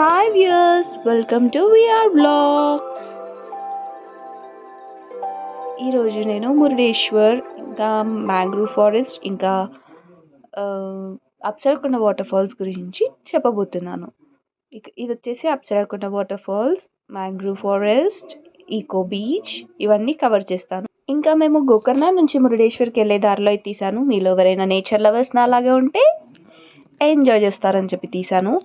Hi viewers, welcome to VR blogs. ఈరోజు నేను మురుడేశ్వర్, ఇంకా మ్యాంగ్రూవ్ ఫారెస్ట్, ఇంకా అప్సరకొండ వాటర్ ఫాల్స్ గురించి చెప్పబోతున్నాను. ఇది వచ్చేసి Apsarakonda water falls, mangrove forest, eco beach, ఇవన్నీ కవర్ చేస్తాను. ఇంకా మేము గోకర్ణ నుంచి మురుడేశ్వర్కి వెళ్ళే దారిలో తీసాను. మీలో ఎవరైనా నేచర్ లవర్స్ నాలాగే ఉంటే ఎంజాయ్ చేస్తారని చెప్పి తీసాను.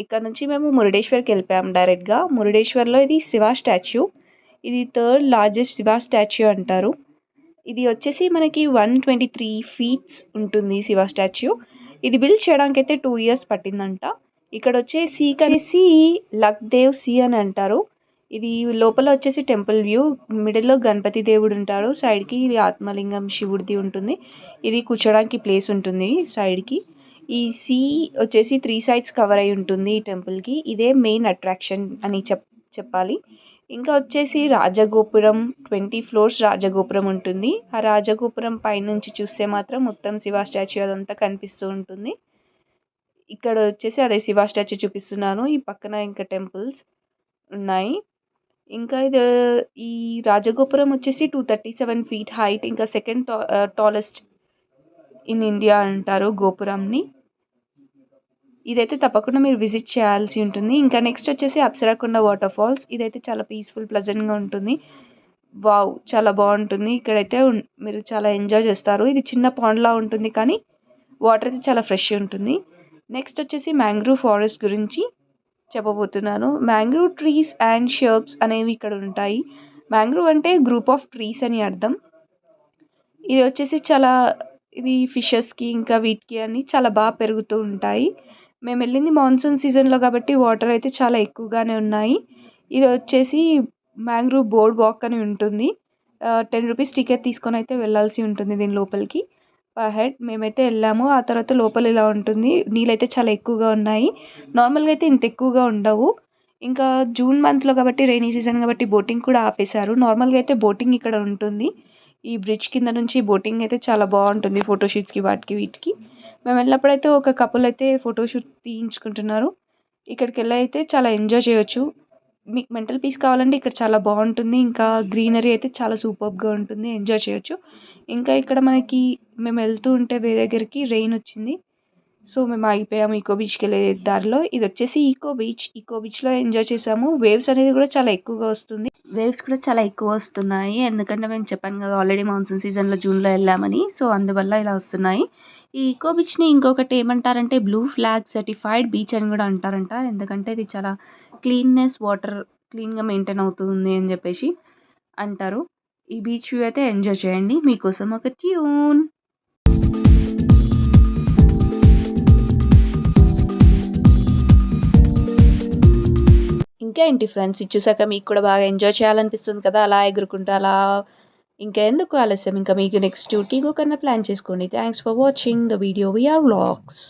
ఇక్కడ నుంచి మేము మురుడేశ్వర్కి వెళ్ళిపోయాం డైరెక్ట్గా. మురుడేశ్వర్లో ఇది శివ స్టాచ్యూ. ఇది థర్డ్ లార్జెస్ట్ శివ స్టాచ్యూ అంటారు. ఇది వచ్చేసి మనకి 123 ఫీట్స్ ఉంటుంది శివ స్టాచ్యూ. ఇది బిల్డ్ చేయడానికి అయితే 2 years పట్టిందంట. ఇక్కడ వచ్చేసి లక్దేవ్ సీ అని అంటారు. ఇది లోపల వచ్చేసి టెంపుల్ వ్యూ, మిడిల్లో గణపతి దేవుడు ఉంటాడు, సైడ్కి ఆత్మలింగం శివుడిది ఉంటుంది. ఇది కూర్చోడానికి ప్లేస్ ఉంటుంది సైడ్కి. ఈ సీ వచ్చేసి 3 sides కవర్ అయి ఉంటుంది ఈ టెంపుల్కి. ఇదే మెయిన్ అట్రాక్షన్ అని చెప్పాలి. ఇంకా వచ్చేసి రాజగోపురం, 20 floors రాజగోపురం ఉంటుంది. ఆ రాజగోపురం పైనుంచి చూస్తే మాత్రం మొత్తం శివ స్టాచ్యూ అదంతా కనిపిస్తూ ఉంటుంది. ఇక్కడ వచ్చేసి అదే శివ స్టాచ్యూ చూపిస్తున్నాను. ఈ పక్కన ఇంకా టెంపుల్స్ ఉన్నాయి. ఇంకా ఈ రాజగోపురం వచ్చేసి 237 feet హైట్. ఇంకా సెకండ్ టాలెస్ట్ ఇన్ ఇండియా అంటారు గోపురంని. ఇదైతే తప్పకుండా మీరు విజిట్ చేయాల్సి ఉంటుంది. ఇంకా నెక్స్ట్ వచ్చేసి అప్సరకొండ వాటర్ ఫాల్స్. ఇదైతే చాలా పీస్ఫుల్, ప్లెజెంట్గా ఉంటుంది. వావ్, చాలా బాగుంటుంది. ఇక్కడైతే మీరు చాలా ఎంజాయ్ చేస్తారు. ఇది చిన్న పాండ్లా ఉంటుంది, కానీ వాటర్ అయితే చాలా ఫ్రెష్ ఉంటుంది. నెక్స్ట్ వచ్చేసి మ్యాంగ్రూవ్ ఫారెస్ట్ గురించి చెప్పబోతున్నాను. మ్యాంగ్రూవ్ ట్రీస్ అండ్ షర్బ్స్ అనేవి ఇక్కడ ఉంటాయి. మ్యాంగ్రూవ్ అంటే గ్రూప్ ఆఫ్ ట్రీస్ అని అర్థం. ఇది వచ్చేసి ఇది ఫిషెస్కి ఇంకా వీటికి అని చాలా బాగా పెరుగుతూ ఉంటాయి. మేము వెళ్ళింది మాన్సూన్ సీజన్లో కాబట్టి వాటర్ అయితే చాలా ఎక్కువగానే ఉన్నాయి. ఇది వచ్చేసి మ్యాంగ్రూవ్ బోర్డ్ వాక్ అని ఉంటుంది. 10 rupees టికెట్ తీసుకొని అయితే వెళ్ళాల్సి ఉంటుంది దీని లోపలికి పర్ హెడ్. మేమైతే వెళ్ళాము. ఆ తర్వాత లోపల ఇలా ఉంటుంది. నీళ్ళైతే చాలా ఎక్కువగా ఉన్నాయి. నార్మల్గా అయితే ఇంత ఎక్కువగా ఉండవు. ఇంకా జూన్ మంత్లో కాబట్టి, రైనీ సీజన్ కాబట్టి బోటింగ్ కూడా ఆపేశారు. నార్మల్గా అయితే బోటింగ్ ఇక్కడ ఉంటుంది. ఈ బ్రిడ్జ్ కింద నుంచి బోటింగ్ అయితే చాలా బాగుంటుంది, ఫోటోషూట్స్కి వాటికి వీటికి. మేము వెళ్ళినప్పుడైతే ఒక కపుల్ అయితే ఫోటోషూట్ తీయించుకుంటున్నారు. ఇక్కడికి వెళ్ళి అయితే చాలా ఎంజాయ్ చేయొచ్చు. మీకు మెంటల్ పీస్ కావాలంటే ఇక్కడ చాలా బాగుంటుంది. ఇంకా గ్రీనరీ అయితే చాలా సూపర్గా ఉంటుంది, ఎంజాయ్ చేయొచ్చు. ఇంకా ఇక్కడ మేము వెళ్తూ ఉంటే వేరే దగ్గరికి రెయిన్ వచ్చింది. సో మేము ఆగిపోయాము ఈకో బీచ్కి వెళ్ళే దారిలో. ఇది వచ్చేసి ఈకో బీచ్లో ఎంజాయ్ చేసాము. వేవ్స్ అనేది కూడా చాలా ఎక్కువగా వస్తుంది. వేవ్స్ కూడా చాలా ఎక్కువ వస్తున్నాయి, ఎందుకంటే మేము చెప్పాను కదా ఆల్రెడీ మాన్సూన్ సీజన్లో జూన్లో వెళ్ళామని. సో అందువల్ల ఇలా వస్తున్నాయి. ఈ ఈకో బీచ్ని ఇంకొకటి ఏమంటారంటే బ్లూ ఫ్లాగ్ సర్టిఫైడ్ బీచ్ అని కూడా అంటారంట. ఎందుకంటే ఇది చాలా వాటర్ క్లీన్గా మెయింటైన్ అవుతుంది అని చెప్పేసి అంటారు. ఈ బీచ్ వ్యూ అయితే ఎంజాయ్ చేయండి. మీకోసం ఒక ట్యూన్. ఇంకేంటి ఫ్రెండ్స్, ఇది చూసాక మీకు కూడా బాగా ఎంజాయ్ చేయాలనిపిస్తుంది కదా, అలా ఎగురుకుంటూ అలా. ఇంకా ఎందుకు ఆలస్యం, ఇంకా మీకు నెక్స్ట్ ఊటీ గోకర్ణ ప్లాన్ చేసుకోండి. Thanks for watching the video VR vlogs.